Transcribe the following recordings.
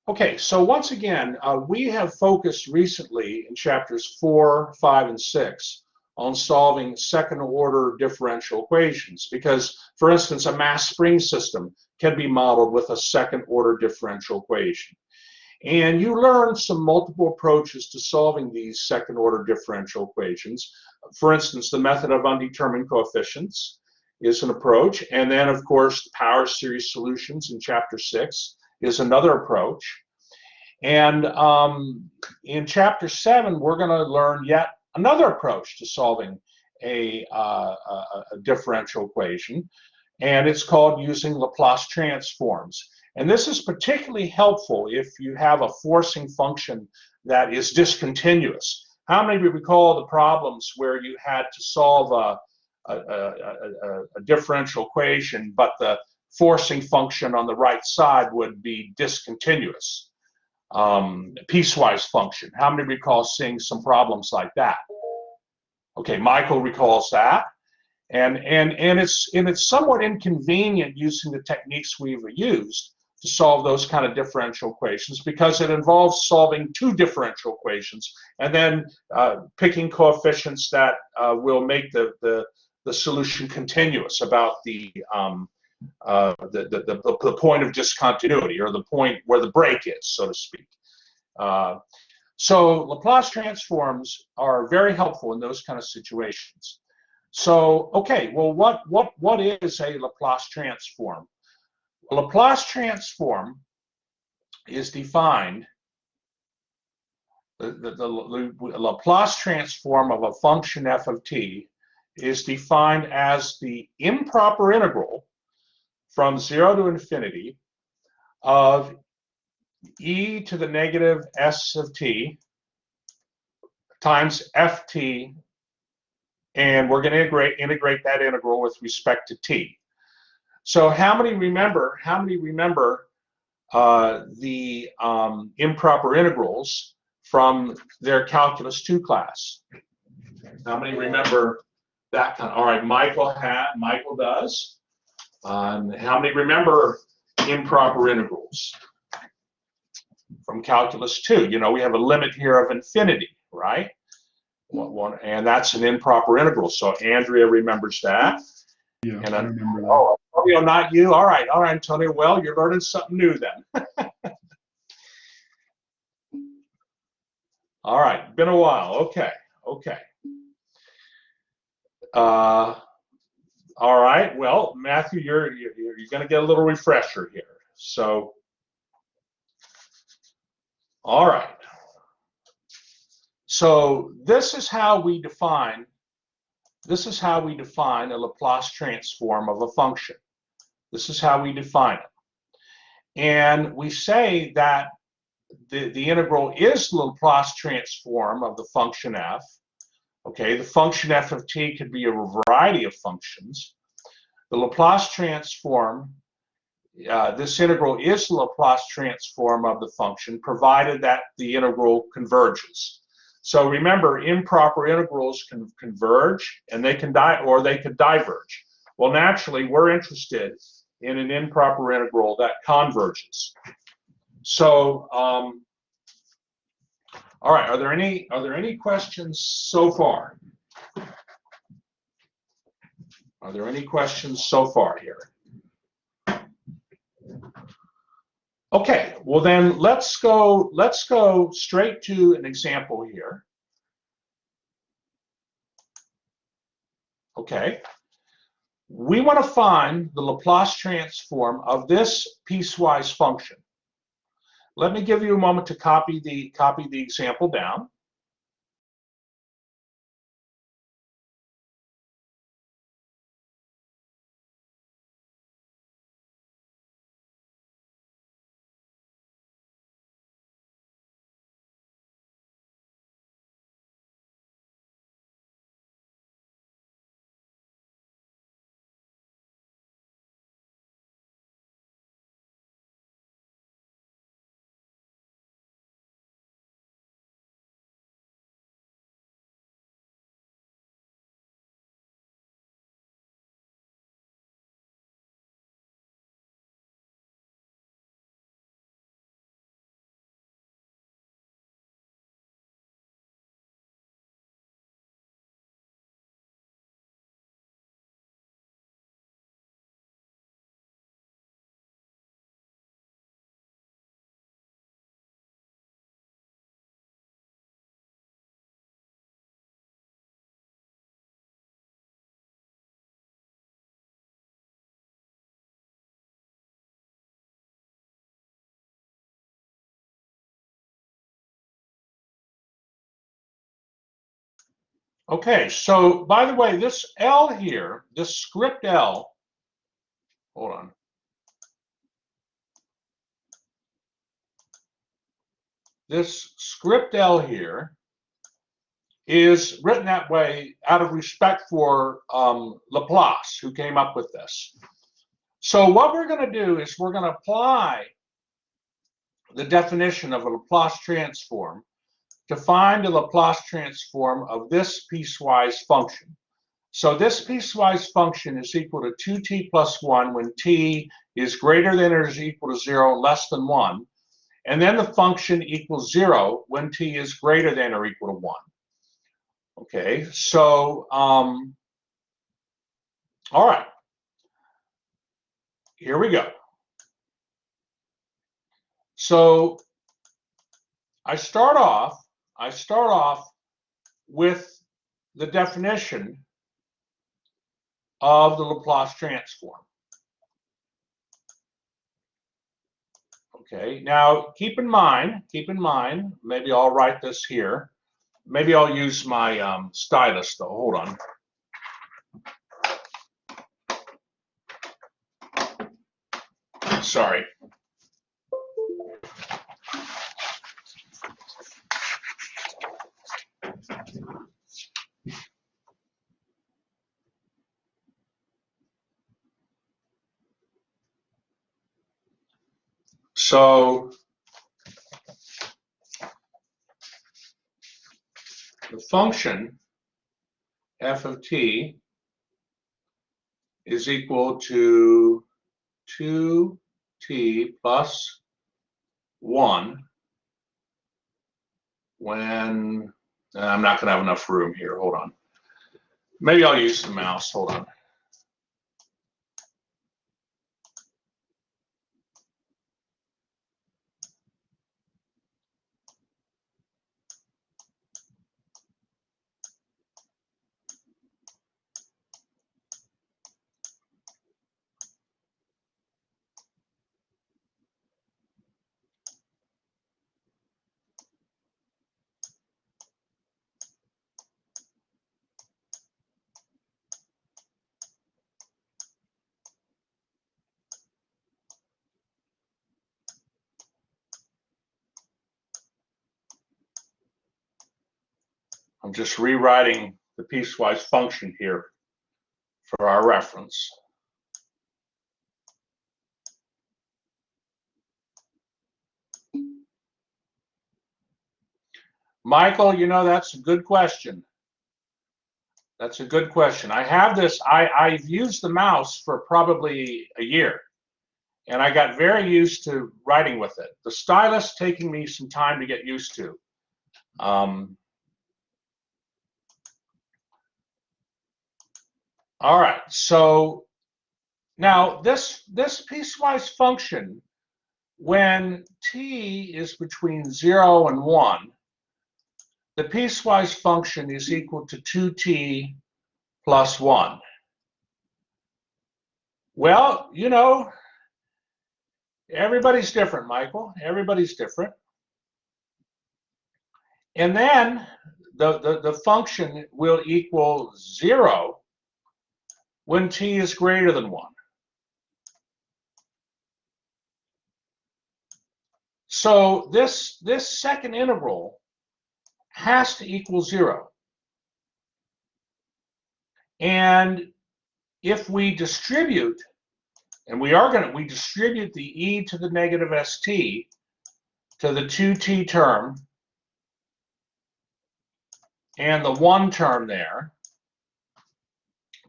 Okay, so once again, we have focused recently in chapters 4, 5, and 6 on solving second order differential equations because, for instance, a mass spring system can be modeled with a second order differential equation. And you learn some multiple approaches to solving these second order differential equations. For instance, the method of undetermined coefficients is an approach. And then, of course, the power series solutions in chapter 6 is another approach. And in chapter 7, we're going to learn yet another approach to solving a differential equation, and it's called using Laplace transforms. And this is particularly helpful if you have a forcing function that is discontinuous. How many of you recall the problems where you had to solve a differential equation, but the forcing function on the right side would be discontinuous? Piecewise function. How many recall seeing some problems like that? Okay, Michael recalls that. And it's somewhat inconvenient using the techniques we've used to solve those kind of differential equations because it involves solving two differential equations and then picking coefficients that will make the solution continuous about the point of discontinuity, or the point where the break is, so to speak. So Laplace transforms are very helpful in those kind of situations. So, okay, well, what is a Laplace transform? A Laplace transform is defined, the Laplace transform of a function f of t is defined as the improper integral from 0 to infinity of e to the negative s of t times ft, and we're going to integrate that integral with respect to t. So how many remember the improper integrals from their Calculus 2 class? How many remember that kind? All right, Michael does. How many remember improper integrals from Calculus 2? You know, we have a limit here of infinity, right? And that's an improper integral. So Andrea remembers that. Yeah, and I remember that. Oh, Antonio, not you. All right, Antonio. Well, you're learning something new then. All right, been a while. Okay. All right. Well, Matthew, you're going to get a little refresher here. So, all right. So this is how we define a Laplace transform of a function. This is how we define it. And we say that the integral is the Laplace transform of the function f. Okay, the function f of t could be a variety of functions. The Laplace transform, this integral is the Laplace transform of the function, provided that the integral converges. So remember, improper integrals can converge, and they can could diverge. Well, naturally, we're interested in an improper integral that converges. So, all right, are there any questions so far? Are there any questions so far here? Okay, well then let's go straight to an example here. Okay, we want to find the Laplace transform of this piecewise function. Let me give you a moment to copy the example down. Okay, so by the way, this L here, this script L, hold on. This script L here is written that way out of respect for Laplace, who came up with this. So what we're going to do is we're going to apply the definition of a Laplace transform to find the Laplace transform of this piecewise function. So this piecewise function is equal to 2t plus 1 when t is greater than or is equal to 0, less than 1. And then the function equals 0 when t is greater than or equal to 1. Okay, so, all right, here we go. So I start off with the definition of the Laplace transform. Okay, now keep in mind, maybe I'll write this here. Maybe I'll use my stylus though. Hold on. Sorry. So the function f of t is equal to 2t plus 1 when I'm not going to have enough room here. Hold on. Maybe I'll use the mouse. Hold on. I'm just rewriting the piecewise function here for our reference. Michael, you know, that's a good question. That's a good question. I have this, I've used the mouse for probably a year, and I got very used to writing with it. The stylus taking me some time to get used to. All right, so now this piecewise function, when t is between 0 and 1, the piecewise function is equal to 2t plus 1. Well, you know, everybody's different, Michael. Everybody's different. And then the function will equal 0 when t is greater than 1. So this second integral has to equal 0. And if we distribute, and we distribute the e to the negative st to the 2t term and the 1 term there,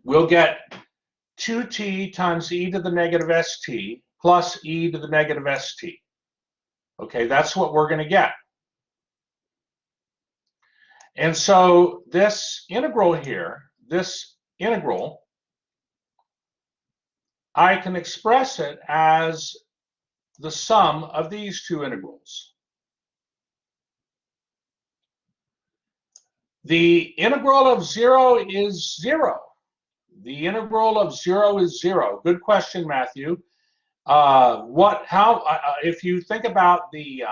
we'll get 2t times e to the negative st plus e to the negative st. Okay, that's what we're going to get. And so this integral here, this integral, I can express it as the sum of these two integrals. The integral of 0 is 0. The integral of 0 is 0. Good question, Matthew. If you think about the,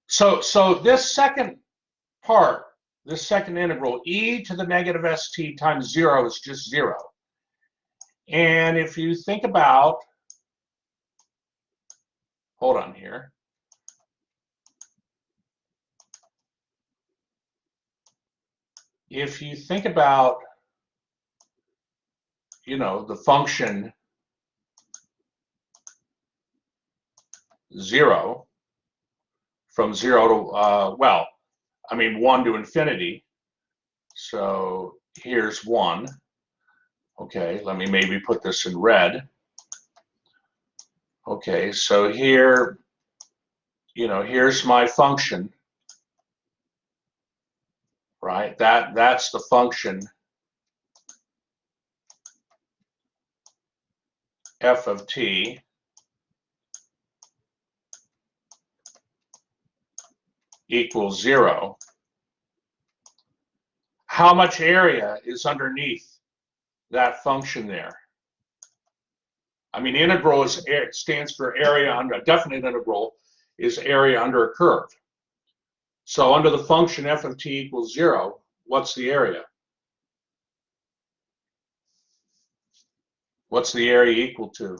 So this second part, this second integral, e to the negative st times 0 is just 0. And if you think about, hold on here. If you think about, you know, the function 0 from 0 to, well, I mean 1 to infinity. So here's 1. Okay, let me maybe put this in red. Okay, so here, you know, here's my function, right? That's the function f of t equals 0. How much area is underneath that function there? I mean, integral is, it stands for area under, a definite integral is area under a curve. So under the function f of t equals 0, what's the area? What's the area equal to?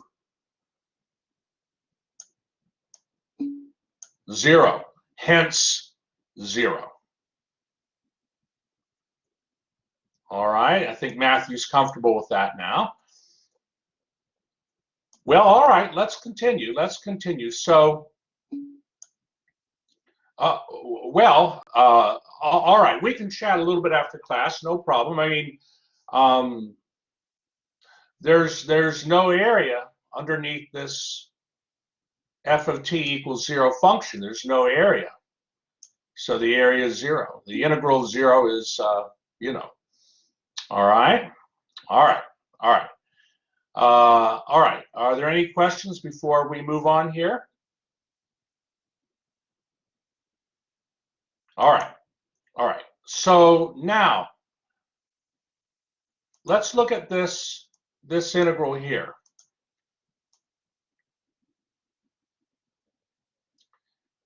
0, hence 0. All right, I think Matthew's comfortable with that now. Well, all right, let's continue. Let's continue. So, all right, we can chat a little bit after class, no problem. I mean, there's no area underneath this f of t equals 0 function. There's no area. So the area is 0. The integral of 0 is, you know. All right, all right, all right. All right, are there any questions before we move on here? All right, all right. So now, let's look at this integral here.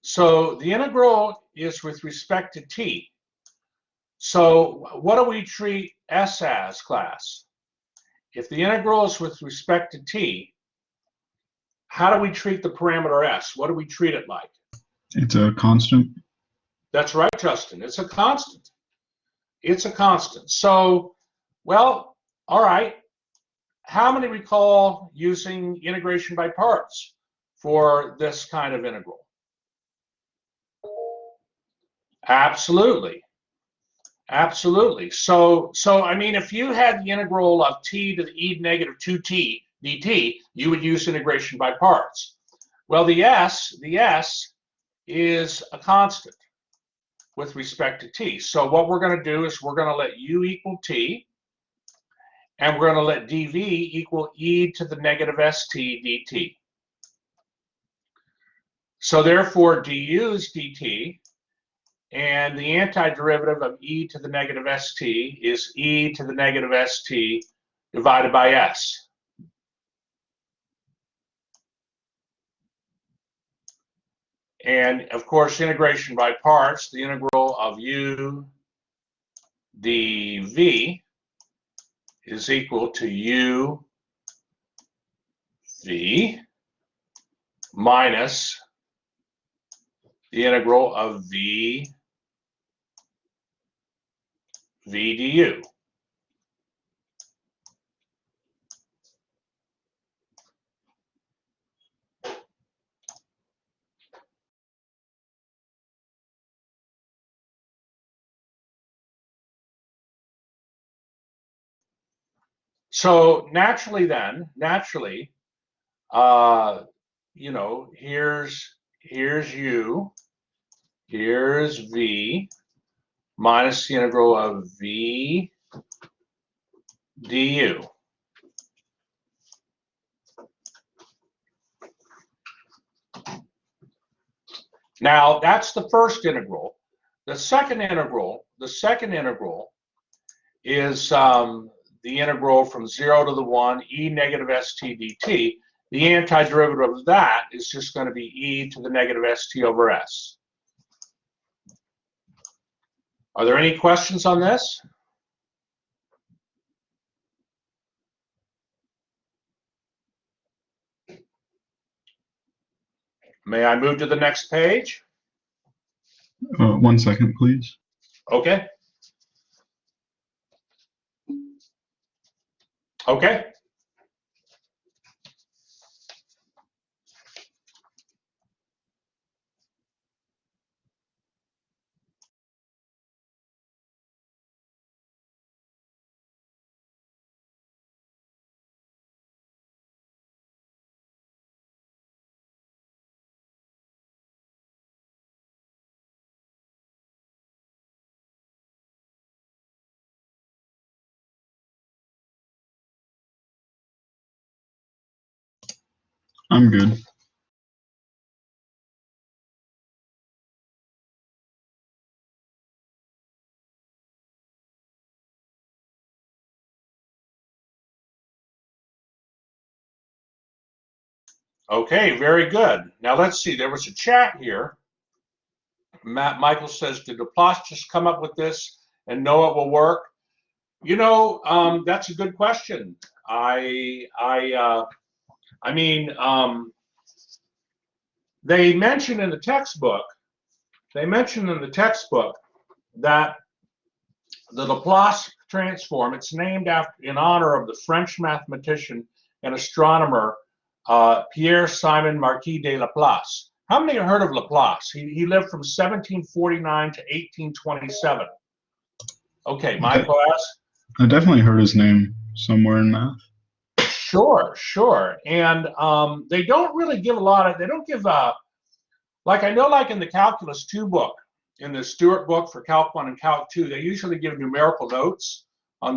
So the integral is with respect to t. So what do we treat s as, class? If the integral is with respect to t, how do we treat the parameter s? What do we treat it like? It's a constant. That's right, Justin. It's a constant. It's a constant. So, well, all right. How many recall using integration by parts for this kind of integral? Absolutely. Absolutely. So I mean, if you had the integral of t to the e negative 2t dt, you would use integration by parts. Well, the s is a constant with respect to t. So what we're going to do is we're going to let u equal t, and we're going to let dv equal e to the negative st dt. So therefore, du is dt, and the antiderivative of e to the negative st is e to the negative st divided by s. And of course, integration by parts, the integral of u dv is equal to u v minus the integral of v du. So naturally, you know, here's u, here's v, minus the integral of v du. Now that's the first integral. The second integral is the integral from 0 to the 1 e negative st dt. The antiderivative of that is just going to be e to the negative st over s. Are there any questions on this? May I move to the next page? 1 second, please. Okay. Okay. I'm good. Okay, very good. Now let's see, there was a chat here. Michael says, did Laplace just come up with this and know it will work? You know, that's a good question. They mention in the textbook, that the Laplace transform, it's named after, in honor of the French mathematician and astronomer Pierre-Simon Marquis de Laplace. How many have heard of Laplace? He lived from 1749 to 1827. Okay, Michael asks. I definitely heard his name somewhere in math. Sure, sure. And they don't really give a lot of, they don't give, like I know like in the Calculus 2 book, in the Stewart book for Calc 1 and Calc 2, they usually give numerical notes on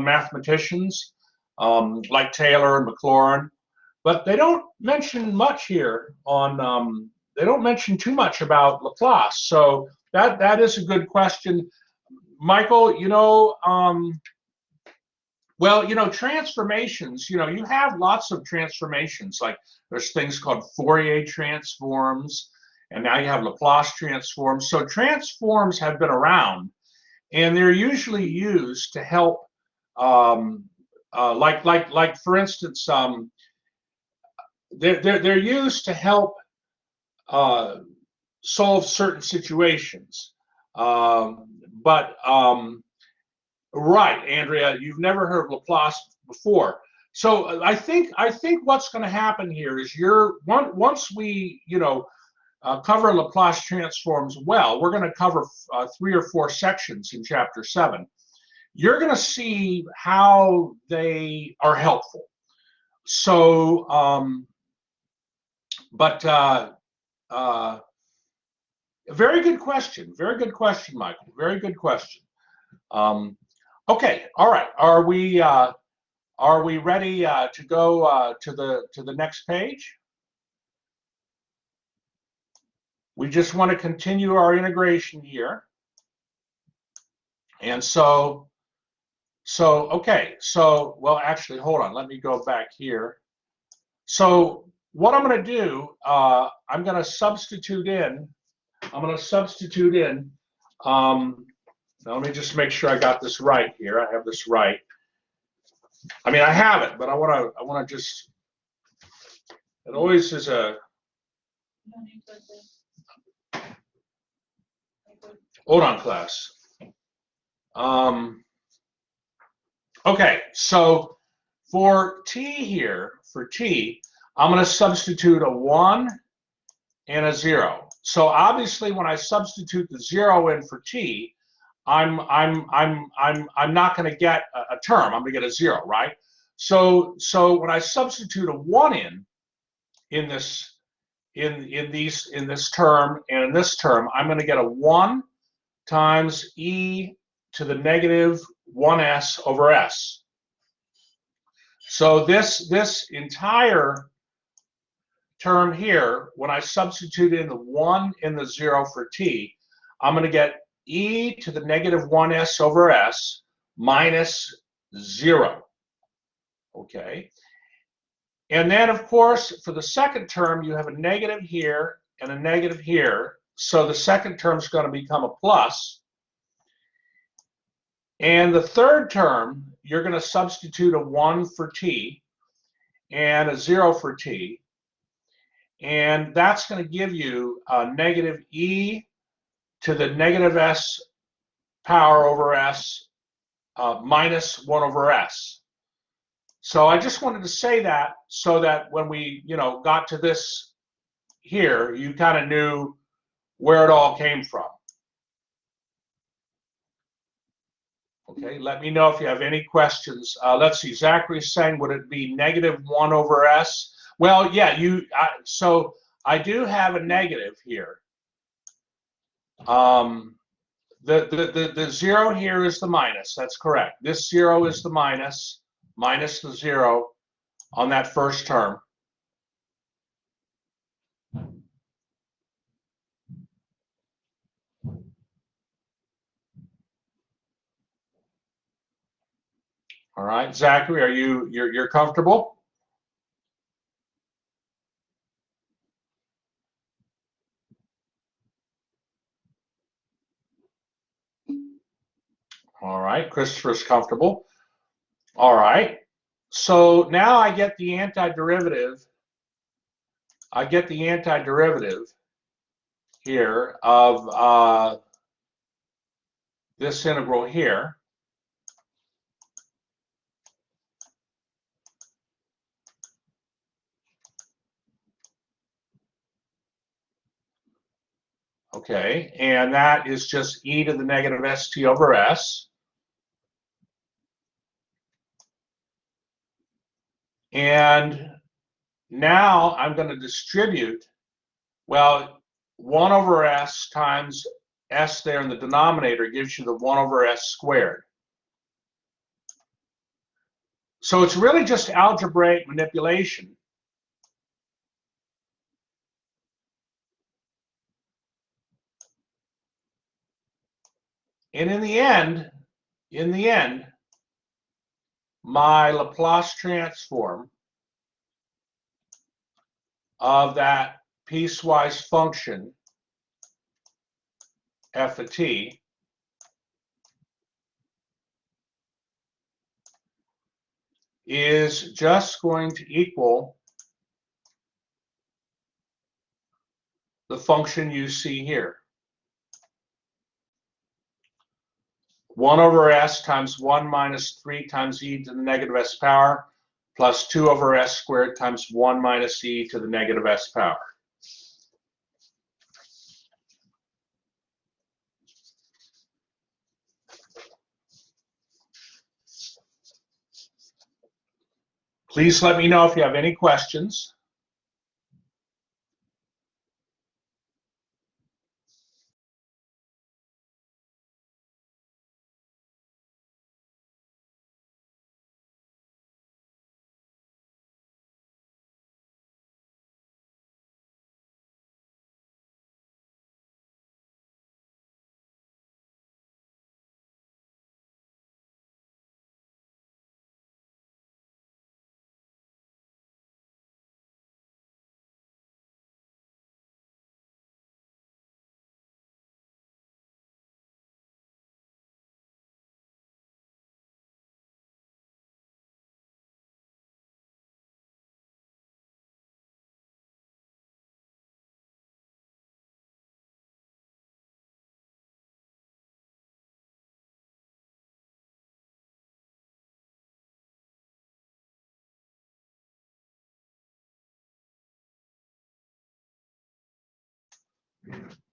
mathematicians, like Taylor and Maclaurin, but they don't mention much here on, they don't mention too much about Laplace. So that is a good question. Michael, you know, well, you know, transformations, you know, you have lots of transformations, like there's things called Fourier transforms, and now you have Laplace transforms. So transforms have been around, and they're usually used to help, like for instance, they're used to help solve certain situations. Right, Andrea, you've never heard of Laplace before. So I think what's going to happen here is once we, you know, cover Laplace transforms well, we're going to cover 3 or 4 sections in chapter 7. You're going to see how they are helpful. So, very good question. Very good question, Michael. Very good question. Okay, all right. Are we ready to go to the next page? We just want to continue our integration here. And so okay, so, well, actually, hold on, let me go back here. So what I'm going to do, I'm going to substitute in, now let me just make sure I got this right here. I have this right. I mean, I have it, but I want to just, it always is a, hold on, class. Okay, so for t here, I'm going to substitute a 1 and a 0. So obviously, when I substitute the 0 in for t, I'm not going to get a term. I'm going to get a 0, right? So when I substitute a 1 in this term and in this term, I'm going to get a 1 times e to the negative 1s over s. So this entire term here, when I substitute in the 1 and the 0 for t, I'm going to get e to the negative 1s over s minus 0. Okay. And then, of course, for the second term, you have a negative here and a negative here. So the second term is going to become a plus. And the third term, you're going to substitute a 1 for t and a 0 for t. And that's going to give you a negative e to the negative s power over s minus 1 over s. So I just wanted to say that so that when we, got to this here, you kind of knew where it all came from. Okay, let me know if you have any questions. Let's see, Zachary's saying, would it be negative 1 over s? Well, yeah, so I do have a negative here. The 0 here is the minus, that's correct. This 0 is the minus the 0 on that first term. All right, Zachary, you're comfortable? All right, Christopher's comfortable. All right, so now I get the antiderivative. Here of this integral here. Okay, and that is just e to the negative st over s. And now I'm going to distribute, well, 1 over s times s there in the denominator gives you the 1 over s squared. So it's really just algebraic manipulation. And in the end, my Laplace transform of that piecewise function f of t is just going to equal the function you see here. 1 over s times 1 minus 3 times e to the negative s power plus 2 over s squared times 1 minus e to the negative s power. Please let me know if you have any questions.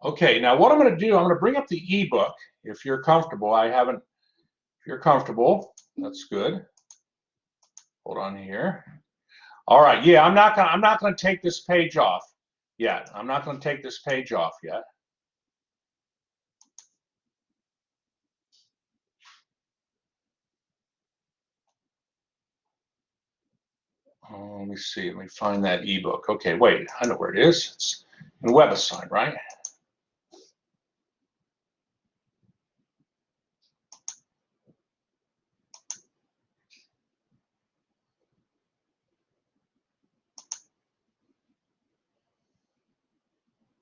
Okay, now what I'm going to do, I'm going to bring up the ebook if you're comfortable. If you're comfortable, that's good. Hold on here. All right, yeah, I'm not going to take this page off yet. I'm not going to take this page off yet. Let me see. Let me find that ebook. Okay, wait. I know where it is. It's in WebAssign, right?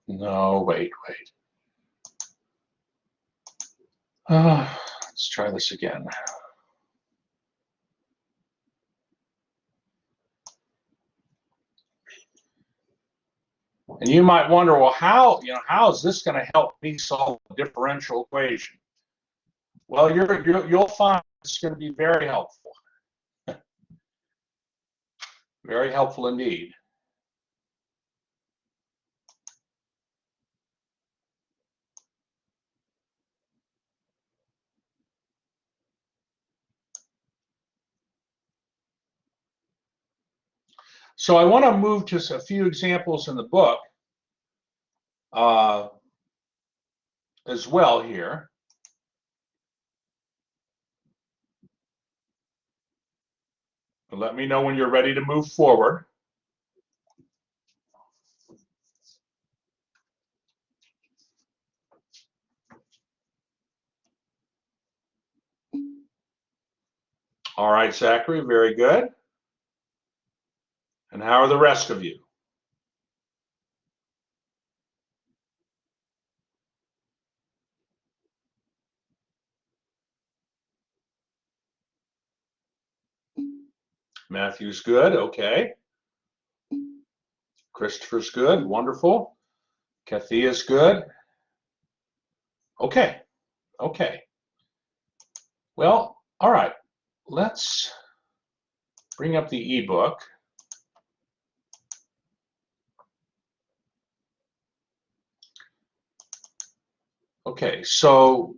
No, wait. Let's try this again. And you might wonder, well, how is this going to help me solve a differential equation? Well, you'll find it's going to be very helpful. Very helpful indeed. So I want to move to a few examples in the book as well here. Let me know when you're ready to move forward. All right, Zachary, very good. And how are the rest of you? Matthew's good, okay. Christopher's good, wonderful. Kathia's good. Okay, okay. Well, all right, let's bring up the ebook. Okay, so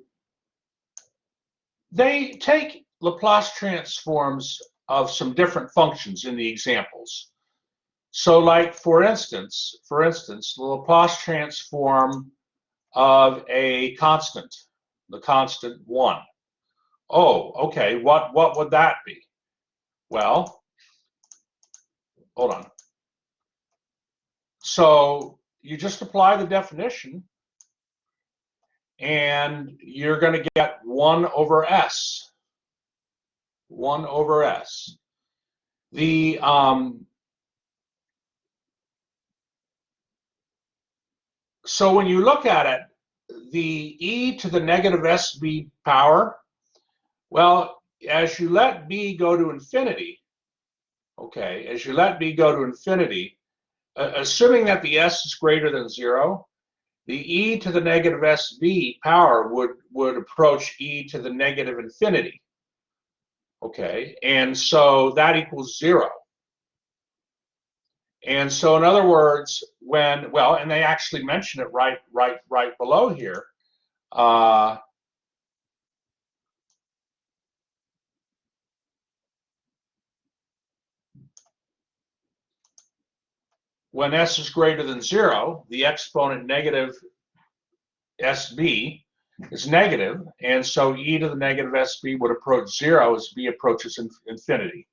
they take Laplace transforms of some different functions in the examples. So like, for instance, the Laplace transform of a constant, the constant 1. Oh, okay, what would that be? Well, hold on. So you just apply the definition, and you're going to get 1 over s. 1 over s. The so when you look at it, the e to the negative sb power, well, as you let b go to infinity, okay, as you let b go to infinity, assuming that the s is greater than 0, the e to the negative sb power would approach e to the negative infinity. Okay, and so that equals 0. And so, in other words, when, well, and they actually mention it right below here. When s is greater than 0, the exponent negative sb is negative, and so e to the negative sb would approach 0 as b approaches infinity.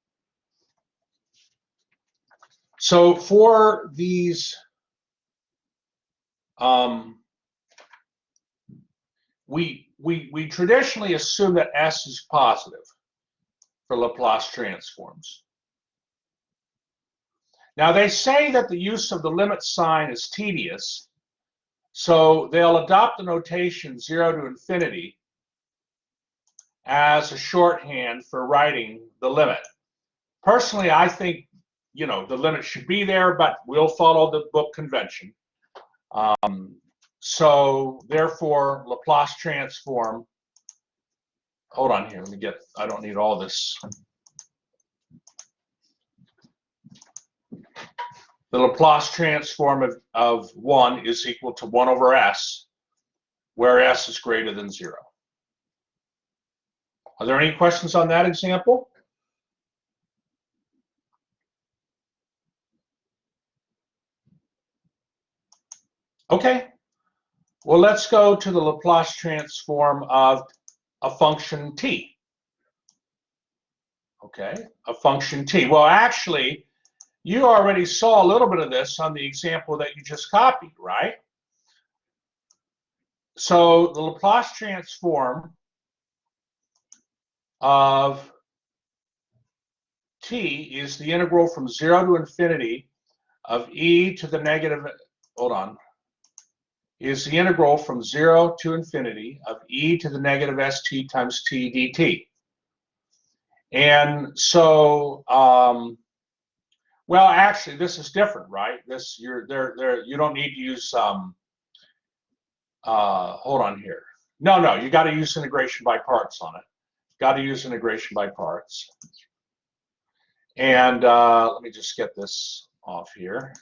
So for these, we traditionally assume that s is positive for Laplace transforms. Now they say that the use of the limit sign is tedious, so they'll adopt the notation 0 to infinity as a shorthand for writing the limit. Personally, I think, you know, the limit should be there, but we'll follow the book convention. So therefore, Laplace transform, hold on here, let me get, I don't need all this. The Laplace transform of 1 is equal to 1 over s, where s is greater than 0. Are there any questions on that example? Okay. Well, let's go to the Laplace transform of a function t. Okay, a function t. Well, actually, you already saw a little bit of this on the example that you just copied, right? So the Laplace transform of t is the integral from 0 to infinity of e to the negative, hold on, is the integral from 0 to infinity of e to the negative st times t dt. And so, well, actually, this is different, right? This you're there. You don't need to use hold on here. No, you got to use integration by parts on it. Got to use integration by parts. And let me just get this off here.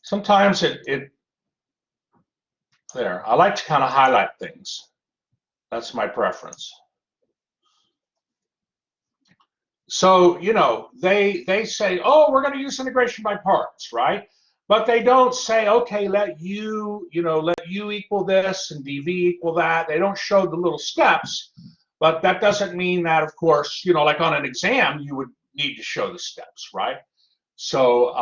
Sometimes there. I like to kind of highlight things. That's my preference. So, you know, they say, oh, we're going to use integration by parts, right? But they don't say, okay, let u equal this and dv equal that. They don't show the little steps, but that doesn't mean that, of course, you know, like on an exam, you would need to show the steps, right? So,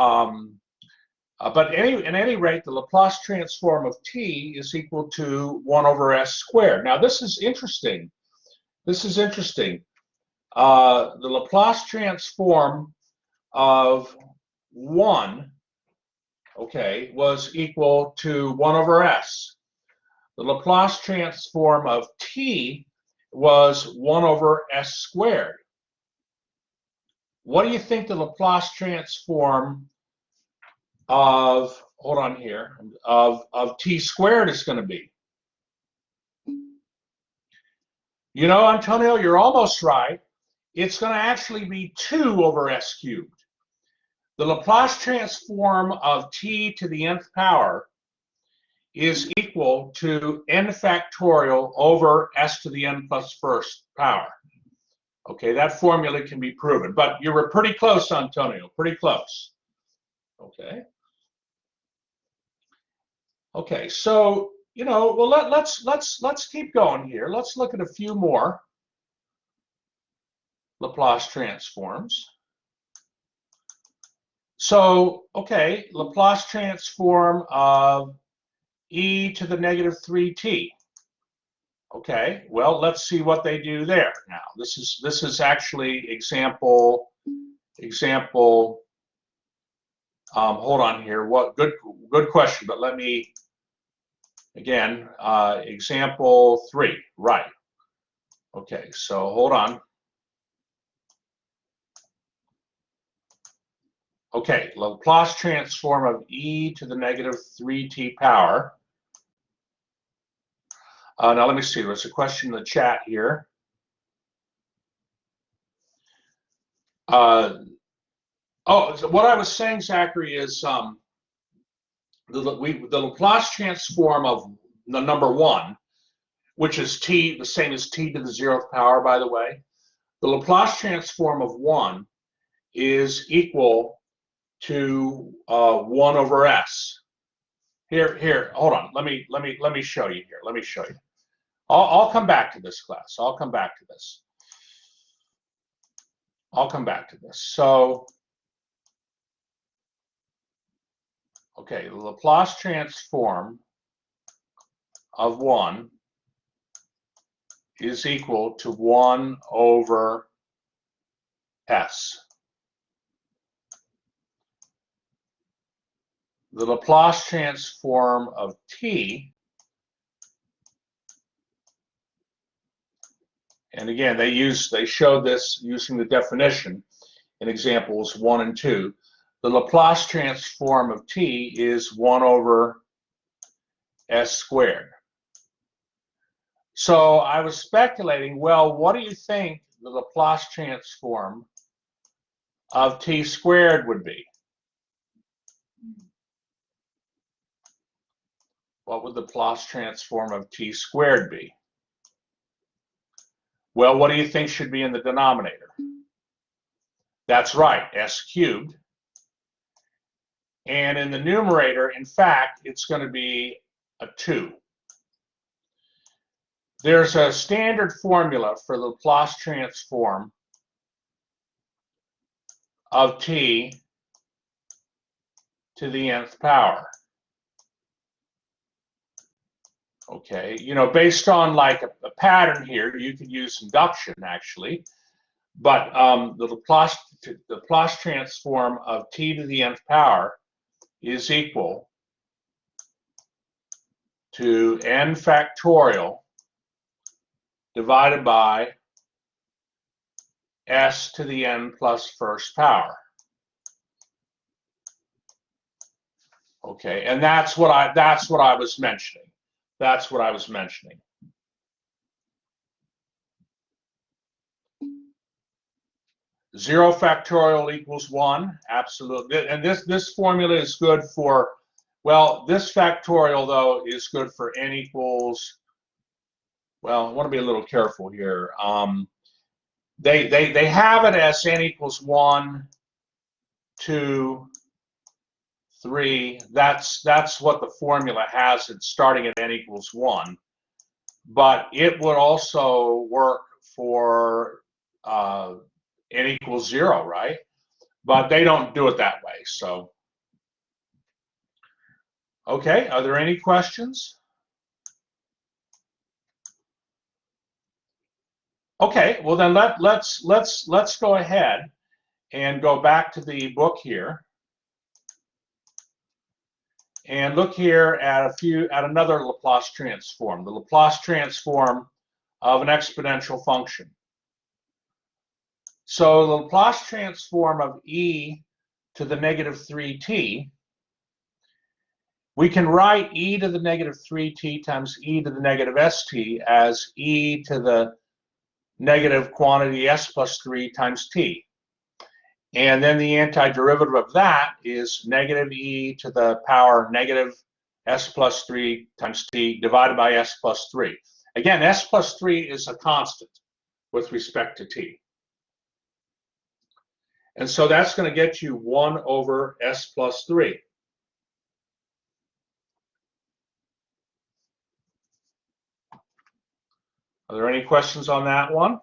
but in any rate, the Laplace transform of t is equal to 1 over s squared. Now, this is interesting. This is interesting. The Laplace transform of 1, okay, was equal to 1 over s. The Laplace transform of t was 1 over s squared. What do you think the Laplace transform of, hold on here, of t squared is going to be? You know, Antonio, you're almost right. It's going to actually be 2 over s cubed. The Laplace transform of t to the nth power is equal to n factorial over s to the n plus first power. Okay, that formula can be proven, but you were pretty close, Antonio, pretty close. Okay. Okay, so, you know, well, let's keep going here. Let's look at a few more Laplace transforms. So, okay, Laplace transform of e to the negative 3t. Okay, well, let's see what they do there. Now, this is actually example. Hold on here. What good question, but let me again. Example 3, right? Okay, so hold on. Okay, Laplace transform of e to the negative 3t power. Now let me see. There's a question in the chat here. Oh, so what I was saying, Zachary, is the Laplace transform of the number 1, which is t, the same as t to the 0th power, by the way. The Laplace transform of 1 is equal to 1 over s. Here, hold on. Let me show you here. Let me show you. I'll come back to this, class. I'll come back to this. So, okay, the Laplace transform of 1 is equal to 1 over s. The Laplace transform of t, and again, they showed this using the definition in examples 1 and 2. The Laplace transform of t is 1 over s squared. So I was speculating, well, what do you think the Laplace transform of t squared would be? What would the Laplace transform of t squared be? Well, what do you think should be in the denominator? That's right, s cubed. And in the numerator, in fact, it's going to be a 2. There's a standard formula for the Laplace transform of t to the nth power. Okay, you know, based on like a pattern here, you could use induction actually, but the Laplace transform of t to the nth power is equal to n factorial divided by s to the n plus first power. Okay, and that's what I was mentioning. That's what I was mentioning. Zero factorial equals 1, absolutely. And this formula is good for, well, this factorial, though, is good for n equals, well, I want to be a little careful here. They have it as n equals 1, 2, 3. That's what the formula has. It's starting at n equals 1. But it would also work for n equals 0, right? But they don't do it that way. So, okay, are there any questions? Okay, well then let's go ahead and go back to the book here and look here at another Laplace transform, the Laplace transform of an exponential function. So the Laplace transform of e to the negative 3t, we can write e to the negative 3t times e to the negative st as e to the negative quantity s plus 3 times t. And then the antiderivative of that is negative e to the power negative s plus 3 times t divided by s plus 3. Again, s plus 3 is a constant with respect to t. And so that's going to get you 1 over s plus 3. Are there any questions on that one?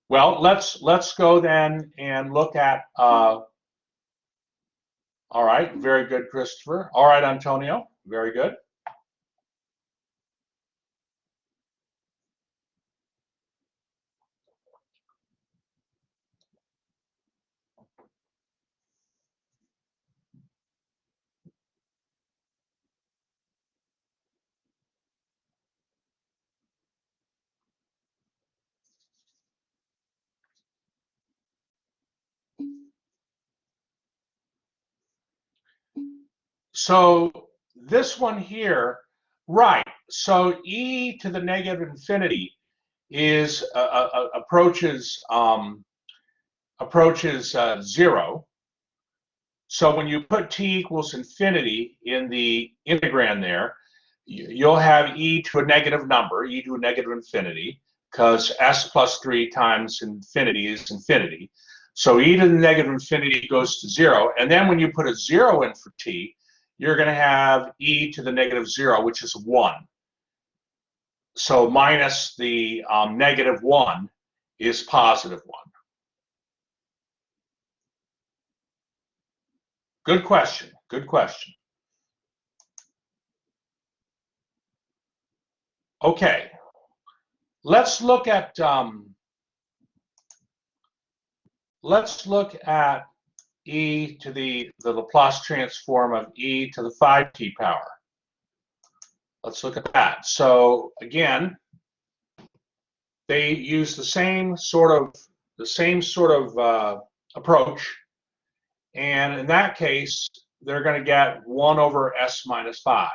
Well, let's go then and look at, all right, very good, Christopher. All right, Antonio, very good. So this one here, right, so e to the negative infinity is approaches 0. So when you put t equals infinity in the integrand there, you'll have e to a negative number, e to a negative infinity, because s plus 3 times infinity is infinity. So e to the negative infinity goes to 0. And then when you put a 0 in for t, you're going to have e to the negative 0, which is 1. So minus the negative 1 is positive 1. Good question. Good question. Okay. Let's look at e to the Laplace transform of e to the 5t power. Let's look at that. So again, they use the same sort of approach, and in that case, they're going to get 1 over s minus 5.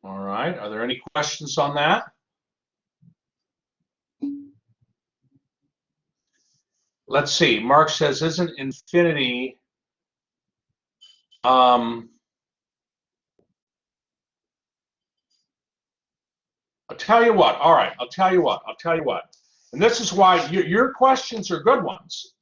All right, are there any questions on that? Let's see, Mark says, isn't infinity, I'll tell you what, all right, I'll tell you what. And this is why your questions are good ones,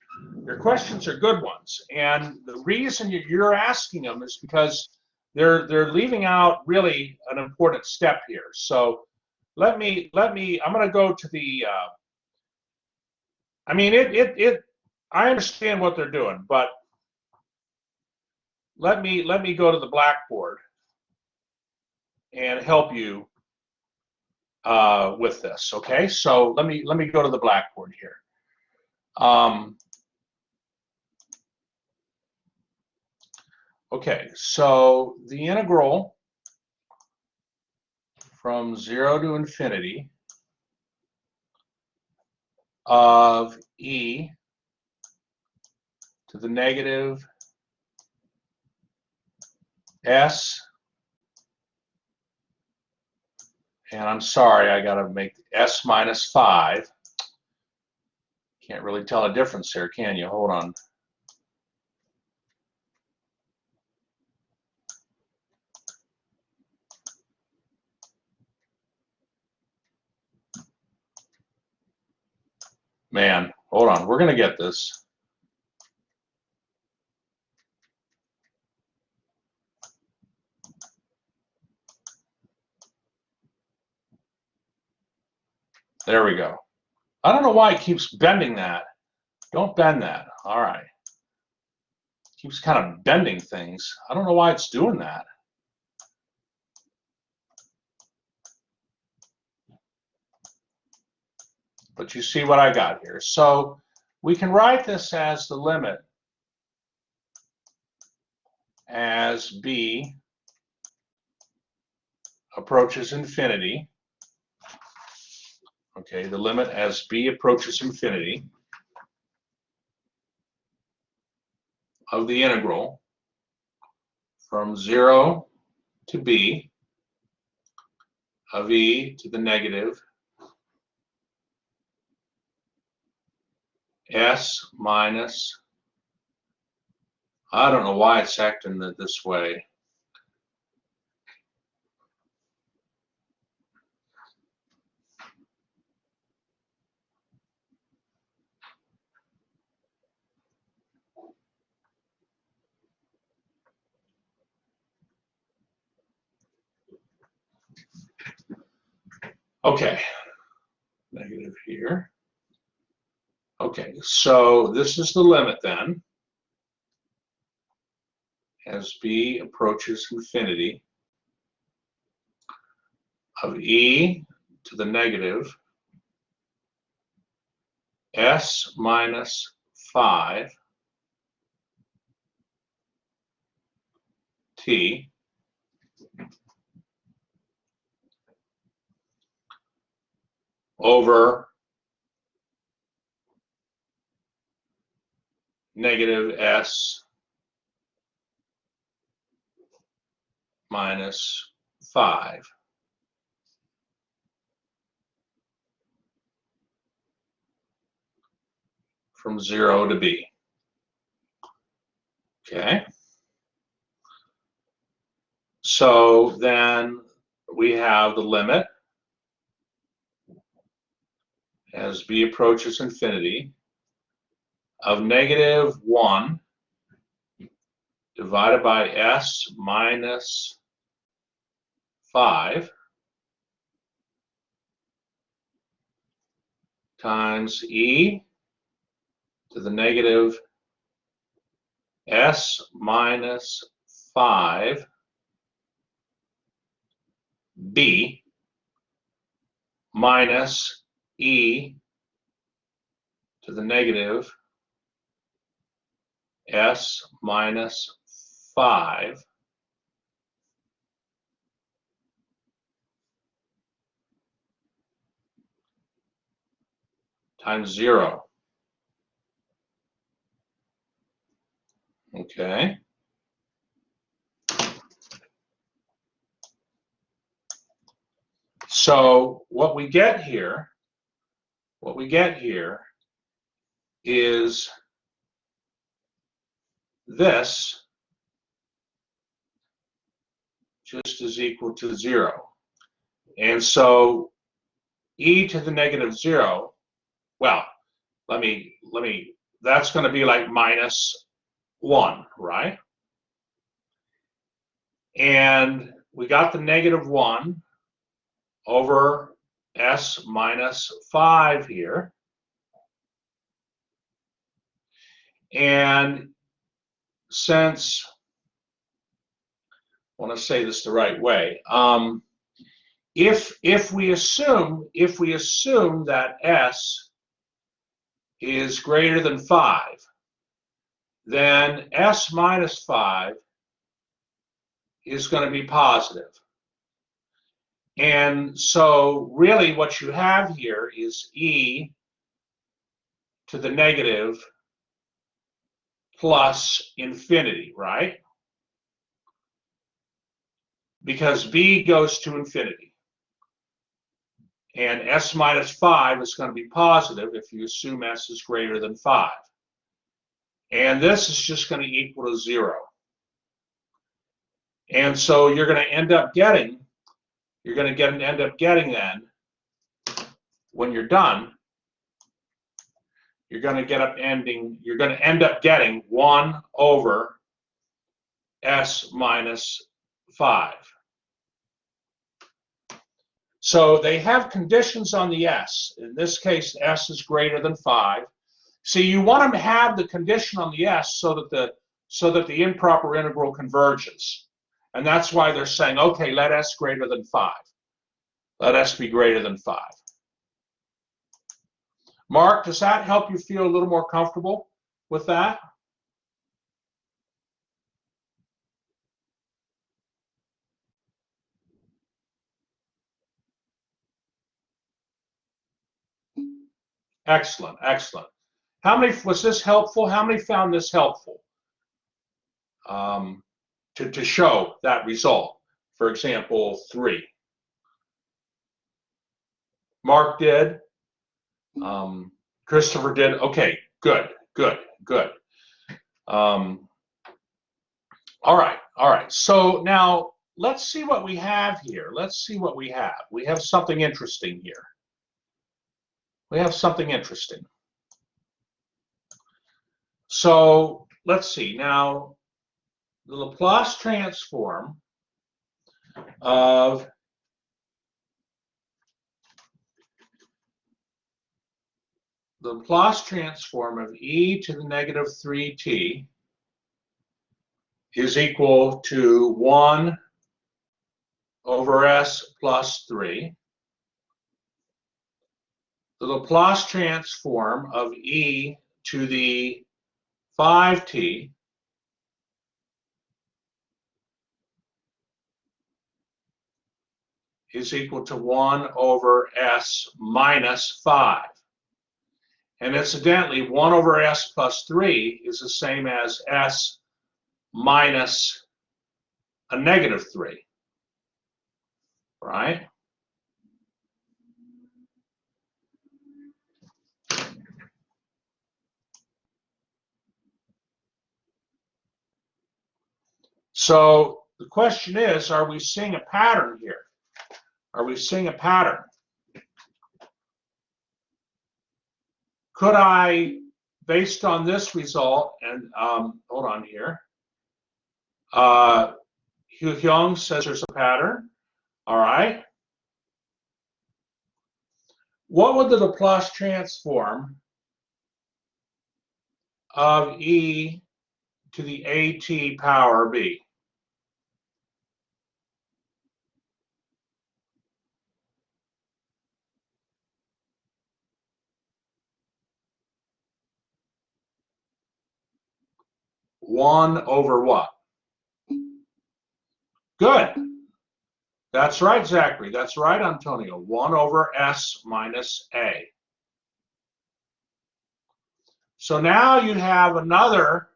Your questions are good ones, and the reason you're asking them is because they're leaving out really an important step here. So let me I'm going to go to the I mean I understand what they're doing, but let me go to the blackboard and help you with this. Okay, so let me go to the blackboard here. Okay, so the integral from 0 to infinity of e to the negative s, and I'm sorry, I got to make s minus 5. Can't really tell a difference here, can you? Hold on. Man, hold on. We're going to get this. There we go. I don't know why it keeps bending that. Don't bend that. All right. Keeps kind of bending things. I don't know why it's doing that. But you see what I got here. So we can write this as the limit as b approaches infinity. Okay, the limit as b approaches infinity of the integral from 0 to b of e to the negative s minus, I don't know why it's acting this way. Okay, negative here. Okay, so this is the limit then as b approaches infinity of e to the negative s minus 5 t over negative s minus 5 from 0 to b. Okay. So then we have the limit as b approaches infinity of negative 1 divided by s minus 5 times e to the negative s minus 5 b minus e to the negative s minus 5 times 0. Okay. So what we get here is this just is equal to 0. And so e to the negative 0, well, let me that's going to be like -1, right? And we got the -1 over s minus 5 here. And since, I want to say this the right way, if we assume that s is greater than 5, then s minus 5 is going to be positive. And so really what you have here is e to the negative plus infinity, right? Because b goes to infinity. And s minus 5 is going to be positive if you assume s is greater than 5. And this is just going to equal to 0. And so you're going to end up getting then, when you're done, you're going to end up getting 1 over s minus 5. So they have conditions on the s. In this case, s is greater than 5. See, you want to have the condition on the s so that the improper integral converges. And that's why they're saying, okay, let s greater than 5. Let s be greater than 5. Mark, does that help you feel a little more comfortable with that? Excellent, excellent. How many, was this helpful? How many found this helpful to show that result? For example, 3. Mark did. Christopher did. Okay, good, good, good. All right, all right. So now let's see what we have here. Let's see what we have. We have something interesting here. We have something interesting. So let's see. Now, the Laplace transform of e to the negative 3t is equal to 1 over s plus 3. The Laplace transform of e to the 5t is equal to 1 over s minus 5. And incidentally, 1 over s plus 3 is the same as s minus a negative 3, right? So the question is, are we seeing a pattern here? Are we seeing a pattern? Could I, based on this result, and hold on here, Hugh Hyung says there's a pattern. All right. What would the Laplace transform of e to the at power be? One over what? Good. That's right, Zachary. That's right, Antonio. 1 over s minus a. So now you have another,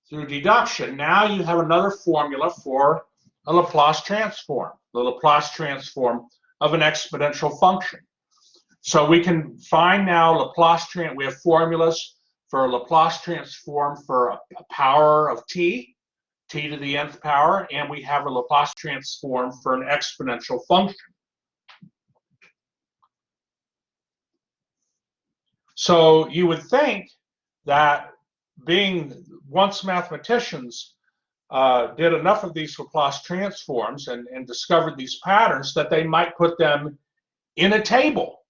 through deduction, now you have another formula for a Laplace transform, the Laplace transform of an exponential function. So we can find now we have formulas for a Laplace transform for a power of t to the nth power, and we have a Laplace transform for an exponential function. So you would think that once mathematicians did enough of these Laplace transforms and discovered these patterns, that they might put them in a table.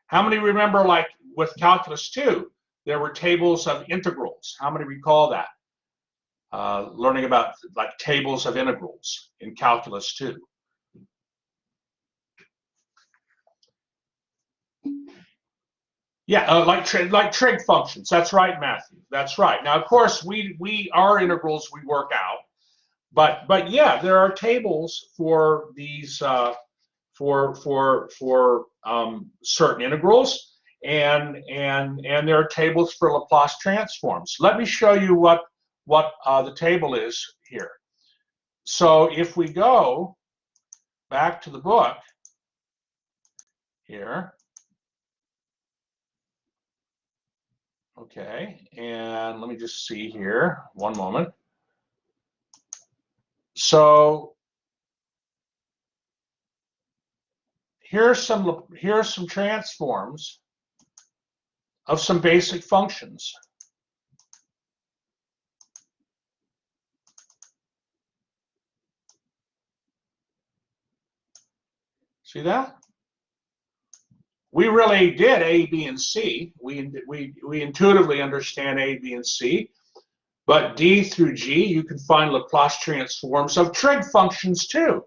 How many remember, like with calculus 2, there were tables of integrals? How many recall that? Learning about like tables of integrals in calculus 2. Yeah, like trig functions. That's right, Matthew. That's right. Now, of course, our integrals we work out, but yeah, there are tables for these for certain integrals, and there are tables for Laplace transforms. Let me show you what the table is here. So if we go back to the book here. Okay, and let me just see here, one moment. So here are some transforms of some basic functions. See that? We really did A, B, and C. We intuitively understand A, B, and C. But D through G, you can find Laplace transforms of trig functions too,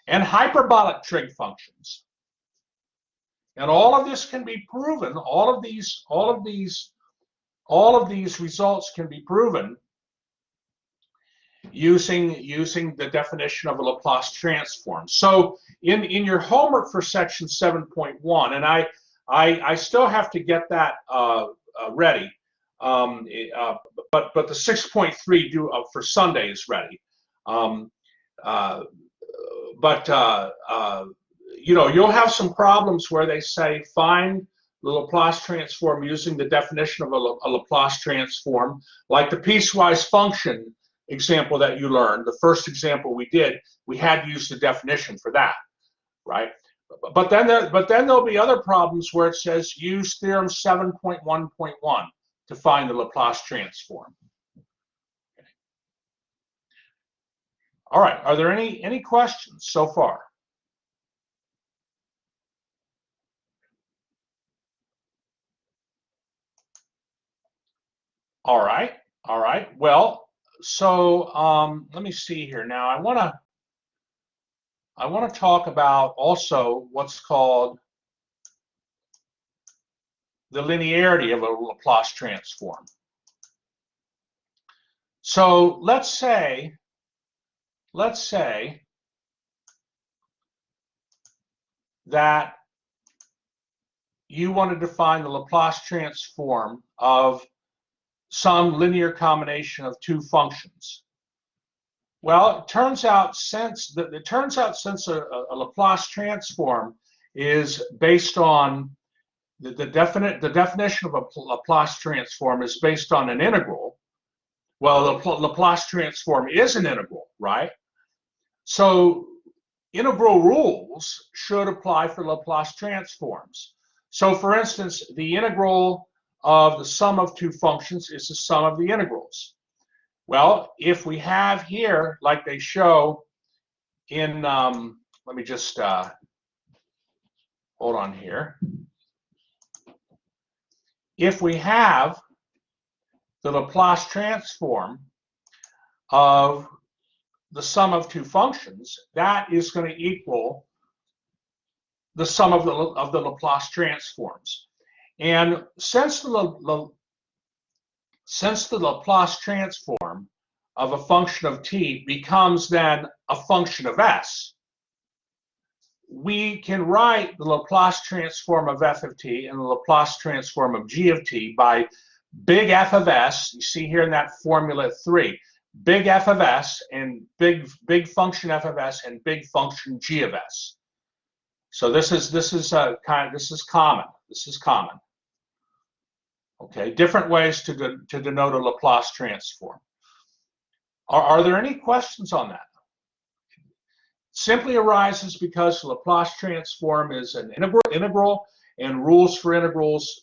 and hyperbolic trig functions. And all of this can be proven. All of these results can be proven using the definition of a Laplace transform. So in your homework for section 7.1, and I still have to get that ready, but the 6.3 due for Sunday is ready. You know, you'll have some problems where they say find the Laplace transform using the definition of a Laplace transform, like the piecewise function example that you learned. The first example we did, we had to use the definition for that, right? But then there'll be other problems where it says use theorem 7.1.1 to find the Laplace transform. Okay. All right, are there any questions so far? All right, all right. Well, so let me see here now. I want to talk about also what's called the linearity of a Laplace transform. So let's say that you wanted to find the Laplace transform of some linear combination of two functions. Well, it turns out since a Laplace transform is based on the definition of a Laplace transform is based on an integral. Well, the Laplace transform is an integral, right? So integral rules should apply for Laplace transforms. So for instance, the integral of the sum of two functions is the sum of the integrals. Well, if we have here, like they show in, let me just hold on here. If we have the Laplace transform of the sum of two functions, that is going to equal the sum of the Laplace transforms. And since the Laplace transform of a function of t becomes then a function of s, we can write the Laplace transform of f of t and the Laplace transform of g of t by big F of s. You see here in that formula 3, big F of s and big function f of s and big function g of s. So this is common. This is common. Okay, different ways to denote a Laplace transform. Are there any questions on that? Simply arises because Laplace transform is an integral, and rules for integrals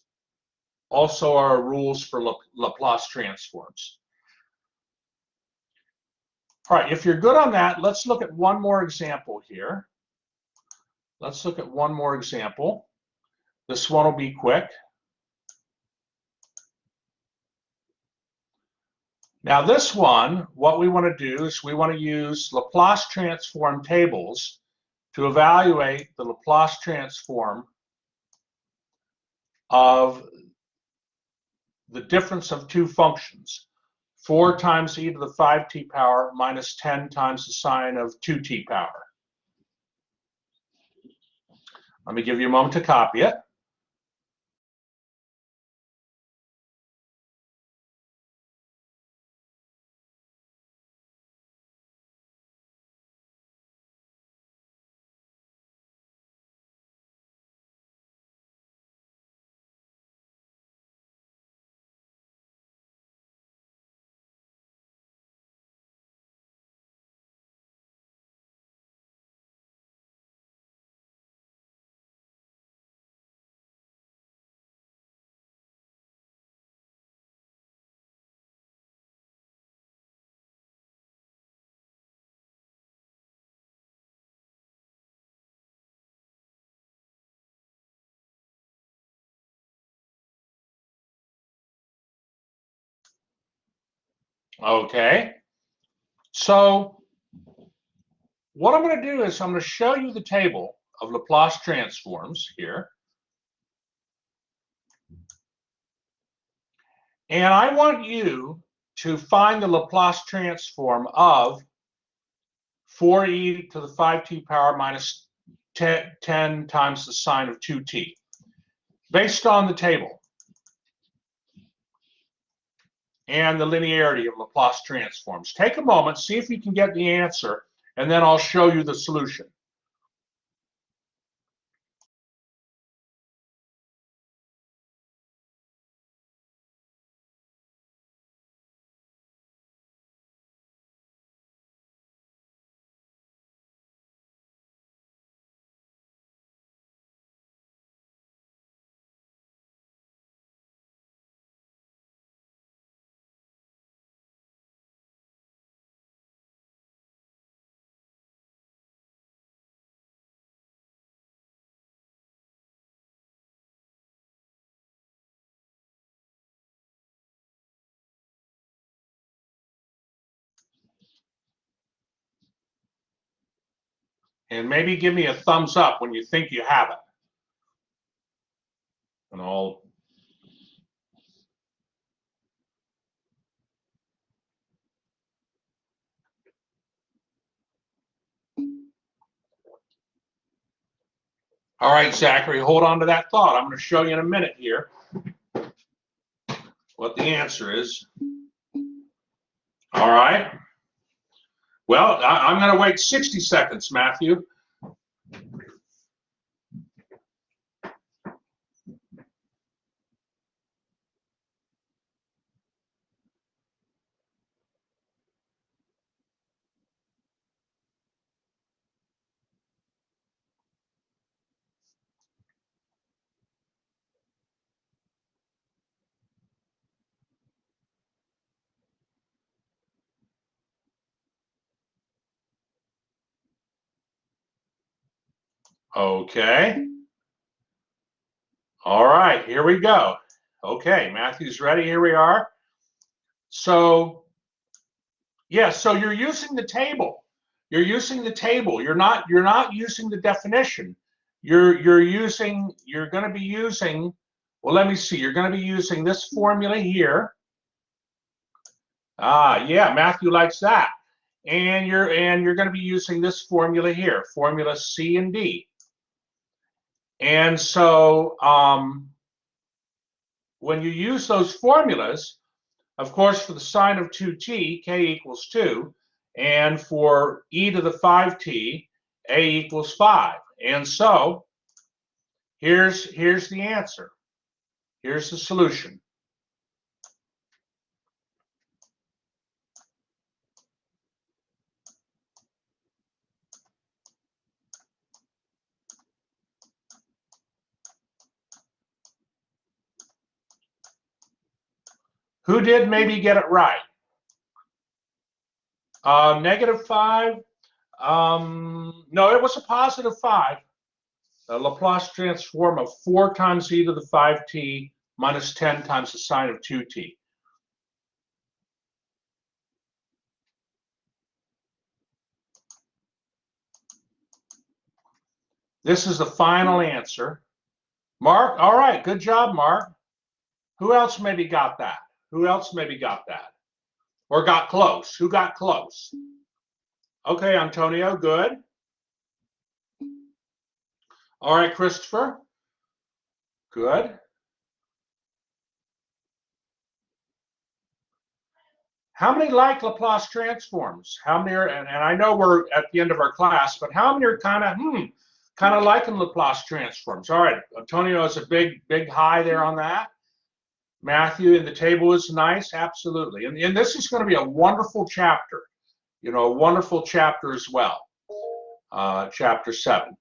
also our rules for Laplace transforms. All right, if you're good on that, let's look at one more example here. Let's look at one more example. This one will be quick. Now this one, what we want to do is we want to use Laplace transform tables to evaluate the Laplace transform of the difference of two functions, 4 times e to the 5t power minus 10 times the sine of 2t power. Let me give you a moment to copy it. Okay, so what I'm going to do is I'm going to show you the table of Laplace transforms here. And I want you to find the Laplace transform of 4e to the 5t power minus 10 times the sine of 2t, based on the table and the linearity of Laplace transforms. Take a moment, see if you can get the answer, and then I'll show you the solution. And maybe give me a thumbs up when you think you have it. And I'll All right, Zachary, hold on to that thought. I'm going to show you in a minute here what the answer is. All right. Well, I'm going to wait 60 seconds, Matthew. Okay. All right, here we go. Okay, Matthew's ready. Here we are. So, yeah, so you're using the table. You're using the table. You're not using the definition. You're going to be using, well, let me see. You're going to be using this formula here. Ah, yeah, Matthew likes that. And you're going to be using this formula here, formula C and D. And so when you use those formulas, of course, for the sine of 2t, k equals 2, and for e to the 5t, a equals 5. And so here's the answer. Here's the solution. Who did maybe get it right? -5. No, it was a +5. A Laplace transform of 4 times e to the 5t minus 10 times the sine of 2t. This is the final answer. Mark, all right, good job, Mark. Who else maybe got that? Who else maybe got that? Or got close? Who got close? Okay, Antonio, good. All right, Christopher. Good. How many like Laplace transforms? How many are, and I know we're at the end of our class, but how many are kind of liking Laplace transforms? All right, Antonio has a big high there on that. Matthew, and the table is nice, absolutely. And this is going to be a wonderful chapter, you know, a wonderful chapter as well, chapter 7.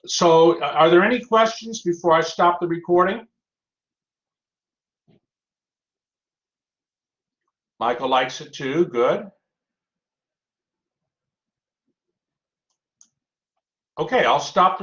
So are there any questions before I stop the recording? Michael likes it too, good. Okay, I'll stop the recording.